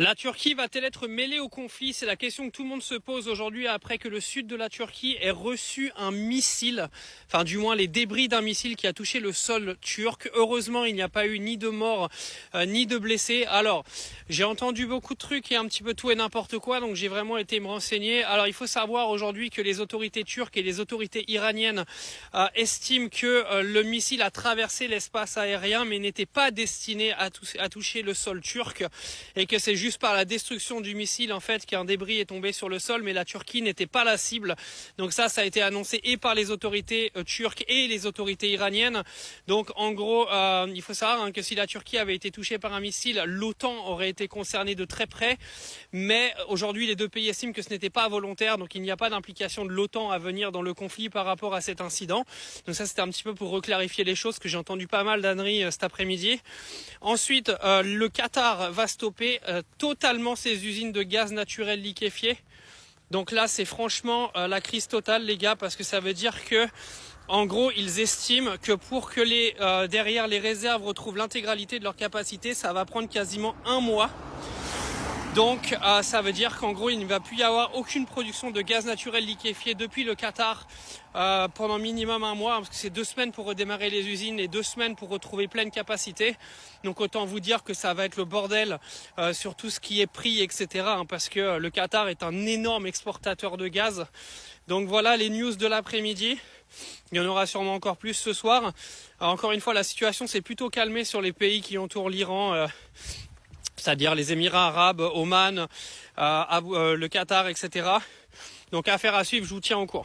La Turquie va-t-elle être mêlée au conflit? C'est la question que tout le monde se pose aujourd'hui après que le sud de la Turquie ait reçu un missile, enfin du moins les débris d'un missile qui a touché le sol turc. Heureusement, il n'y a pas eu ni de morts ni de blessés. Alors, j'ai entendu beaucoup de trucs et un petit peu tout et n'importe quoi, donc j'ai vraiment été me renseigner. Alors, il faut savoir aujourd'hui que les autorités turques et les autorités iraniennes estiment que le missile a traversé l'espace aérien mais n'était pas destiné à toucher le sol turc et que c'est juste par la destruction du missile en fait qu'un débris est tombé sur le sol, mais la Turquie n'était pas la cible. Donc ça a été annoncé et par les autorités turques et les autorités iraniennes. Donc en gros, il faut savoir que si la Turquie avait été touchée par un missile, l'OTAN aurait été concernée de très près. Mais aujourd'hui, les deux pays estiment que ce n'était pas volontaire, donc il n'y a pas d'implication de l'OTAN à venir dans le conflit par rapport à cet incident. Donc ça, c'était un petit peu pour reclarifier les choses, que j'ai entendu pas mal d'âneries cet après-midi. Ensuite, le Qatar va stopper totalement ses usines de gaz naturel liquéfié. Donc là, c'est franchement la crise totale, les gars, parce que ça veut dire que, en gros, ils estiment que pour que derrière les réserves retrouvent l'intégralité de leur capacité, ça va prendre quasiment un mois. Donc ça veut dire qu'en gros il ne va plus y avoir aucune production de gaz naturel liquéfié depuis le Qatar pendant minimum un mois, parce que c'est 2 semaines pour redémarrer les usines et 2 semaines pour retrouver pleine capacité. Donc autant vous dire que ça va être le bordel sur tout ce qui est prix, etc. Parce que le Qatar est un énorme exportateur de gaz. Donc voilà les news de l'après-midi. Il y en aura sûrement encore plus ce soir. Alors, encore une fois, la situation s'est plutôt calmée sur les pays qui entourent l'Iran. C'est-à-dire les Émirats arabes, Oman, le Qatar, etc. Donc affaire à suivre, je vous tiens au courant.